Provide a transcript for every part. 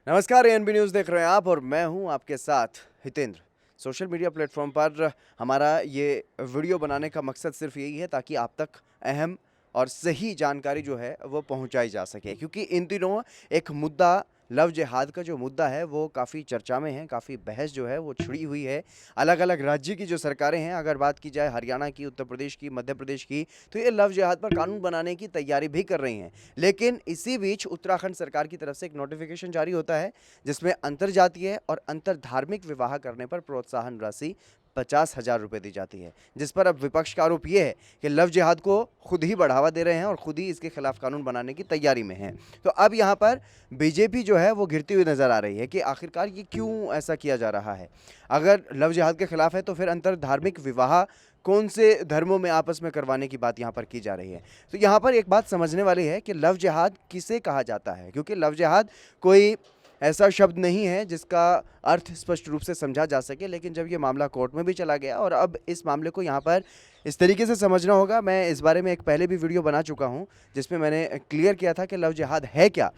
नमस्कार, ANB news देख रहे हैं आप और मैं हूं आपके साथ हितेंद्र। सोशल मीडिया प्लेटफॉर्म पर हमारा ये वीडियो बनाने का मकसद सिर्फ यही है ताकि आप तक अहम और सही जानकारी जो है वो पहुंचाई जा सके, क्योंकि इन दिनों एक मुद्दा लव जिहाद का जो मुद्दा है वो काफ़ी चर्चा में है, काफ़ी बहस जो है वो छिड़ी हुई है। अलग अलग राज्य की जो सरकारें हैं, अगर बात की जाए हरियाणा की, उत्तर प्रदेश की, मध्य प्रदेश की, तो ये लव जिहाद पर कानून बनाने की तैयारी भी कर रही हैं। लेकिन इसी बीच उत्तराखंड सरकार की तरफ से एक नोटिफिकेशन जारी होता है जिसमें अंतरजातीय और अंतर धार्मिक विवाह करने पर प्रोत्साहन राशि 50,000 रुपये दी जाती है, जिस पर अब विपक्ष का आरोप ये है कि लव जिहाद को खुद ही बढ़ावा दे रहे हैं और खुद ही इसके खिलाफ कानून बनाने की तैयारी में हैं। तो अब यहाँ पर बीजेपी जो है वो गिरती हुई नजर आ रही है कि आखिरकार ये क्यों ऐसा किया जा रहा है। अगर लव जिहाद के खिलाफ है तो फिर अंतर धार्मिक विवाह कौन से धर्मों में आपस में करवाने की बात यहाँ पर की जा रही है। तो यहाँ पर एक बात समझने वाली है कि लव जिहाद किसे कहा जाता है, क्योंकि लव जिहाद कोई ऐसा शब्द नहीं है जिसका अर्थ स्पष्ट रूप से समझा जा सके। लेकिन जब ये मामला कोर्ट में भी चला गया और अब इस मामले को यहाँ पर इस तरीके से समझना होगा। मैं इस बारे में एक पहले भी वीडियो बना चुका हूँ जिसमें मैंने क्लियर किया था कि लव जिहाद है क्या।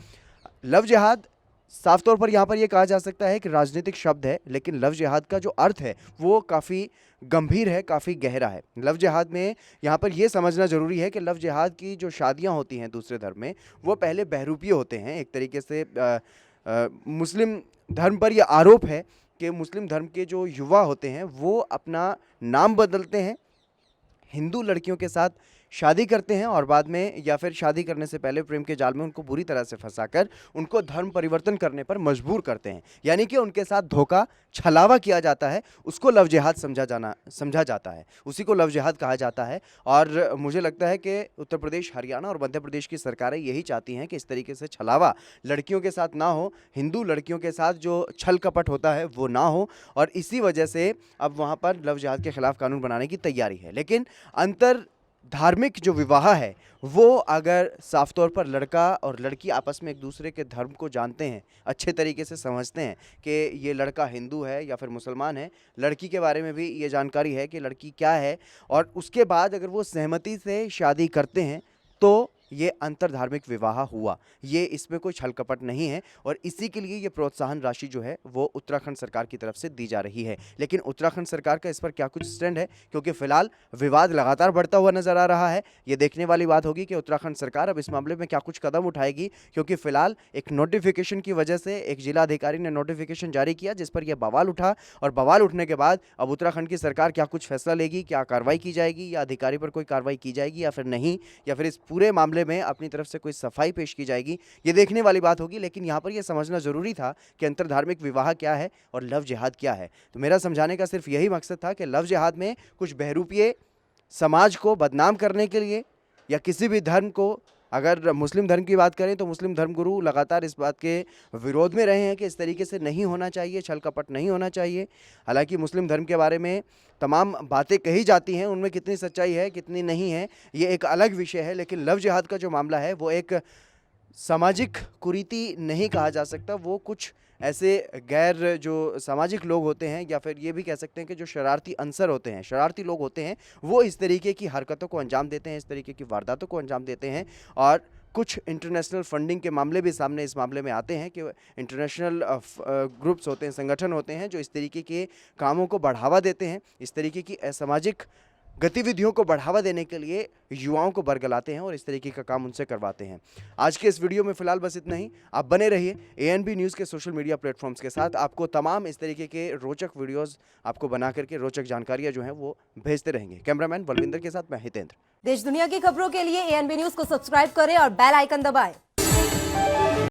लव जिहाद साफ तौर पर यहाँ पर यह कहा जा सकता है कि राजनीतिक शब्द है, लेकिन लव जिहाद का जो अर्थ है वो काफ़ी गंभीर है, काफ़ी गहरा है। लव जिहाद में यहाँ पर यह समझना ज़रूरी है कि लव जिहाद की जो शादियाँ होती हैं दूसरे धर्म में, वो पहले बहरूपीय होते हैं। एक तरीके से मुस्लिम धर्म पर यह आरोप है कि मुस्लिम धर्म के जो युवा होते हैं वो अपना नाम बदलते हैं, हिंदू लड़कियों के साथ शादी करते हैं और बाद में या फिर शादी करने से पहले प्रेम के जाल में उनको बुरी तरह से फंसाकर उनको धर्म परिवर्तन करने पर मजबूर करते हैं। यानी कि उनके साथ धोखा छलावा किया जाता है, उसको लव जिहाद समझा जाता है, उसी को लव जिहाद कहा जाता है। और मुझे लगता है कि उत्तर प्रदेश, हरियाणा और मध्य प्रदेश की सरकारें यही चाहती हैं कि इस तरीके से छलावा लड़कियों के साथ ना हो, हिंदू लड़कियों के साथ जो छल कपट होता है वो ना हो, और इसी वजह से अब वहाँ पर लव जिहाद के खिलाफ कानून बनाने की तैयारी है। लेकिन अंतर धार्मिक जो विवाह है वो अगर साफ तौर पर लड़का और लड़की आपस में एक दूसरे के धर्म को जानते हैं, अच्छे तरीके से समझते हैं कि ये लड़का हिंदू है या फिर मुसलमान है, लड़की के बारे में भी ये जानकारी है कि लड़की क्या है, और उसके बाद अगर वो सहमति से शादी करते हैं तो ये अंतर धार्मिक विवाह हुआ। ये इसमें कोई छल कपट नहीं है और इसी के लिए ये प्रोत्साहन राशि जो है वो उत्तराखंड सरकार की तरफ से दी जा रही है। लेकिन उत्तराखंड सरकार का इस पर क्या कुछ स्टैंड है, क्योंकि फिलहाल विवाद लगातार बढ़ता हुआ नजर आ रहा है। ये देखने वाली बात होगी कि उत्तराखंड सरकार अब इस मामले में क्या कुछ कदम उठाएगी, क्योंकि फिलहाल एक नोटिफिकेशन की वजह से एक जिलाधिकारी ने नोटिफिकेशन जारी किया जिस पर यह बवाल उठा, और बवाल उठने के बाद अब उत्तराखंड की सरकार क्या कुछ फैसला लेगी, क्या कार्रवाई की जाएगी या अधिकारी पर कोई कार्रवाई की जाएगी या फिर नहीं, या फिर इस पूरे मामले में अपनी तरफ से कोई सफाई पेश की जाएगी, ये देखने वाली बात होगी। लेकिन यहाँ पर यह समझना जरूरी था कि अंतरधार्मिक विवाह क्या है और लव जिहाद क्या है। तो मेरा समझाने का सिर्फ यही मकसद था कि लव जिहाद में कुछ बहरूपीय समाज को बदनाम करने के लिए या किसी भी धर्म को, अगर मुस्लिम धर्म की बात करें तो मुस्लिम धर्मगुरु लगातार इस बात के विरोध में रहे हैं कि इस तरीके से नहीं होना चाहिए, छल कपट नहीं होना चाहिए। हालांकि मुस्लिम धर्म के बारे में तमाम बातें कही जाती हैं, उनमें कितनी सच्चाई है कितनी नहीं है ये एक अलग विषय है। लेकिन लव जिहाद का जो मामला है वो एक सामाजिक कुरीति नहीं कहा जा सकता, वो कुछ ऐसे गैर जो सामाजिक लोग होते हैं या फिर ये भी कह सकते हैं कि जो शरारती अंसर होते हैं, शरारती लोग होते हैं, वो इस तरीके की हरकतों को अंजाम देते हैं, इस तरीके की वारदातों को अंजाम देते हैं। और कुछ इंटरनेशनल फंडिंग के मामले भी सामने इस मामले में आते हैं कि इंटरनेशनल ग्रुप्स होते हैं, संगठन होते हैं जो इस तरीके के कामों को बढ़ावा देते हैं, इस तरीके की असामाजिक गतिविधियों को बढ़ावा देने के लिए युवाओं को बरगलाते हैं और इस तरीके का काम उनसे करवाते हैं। आज के इस वीडियो में फिलहाल बस इतना ही। आप बने रहिए एएनबी न्यूज़ के सोशल मीडिया प्लेटफॉर्म्स के साथ, आपको तमाम इस तरीके के रोचक वीडियोस आपको बना करके रोचक जानकारियां जो हैं वो भेजते रहेंगे। कैमरामैन बलविंदर के साथ मैं हितेंद्र। देश दुनिया की खबरों के लिए एएनबी न्यूज को सब्सक्राइब करें और बेल आइकन दबाएं।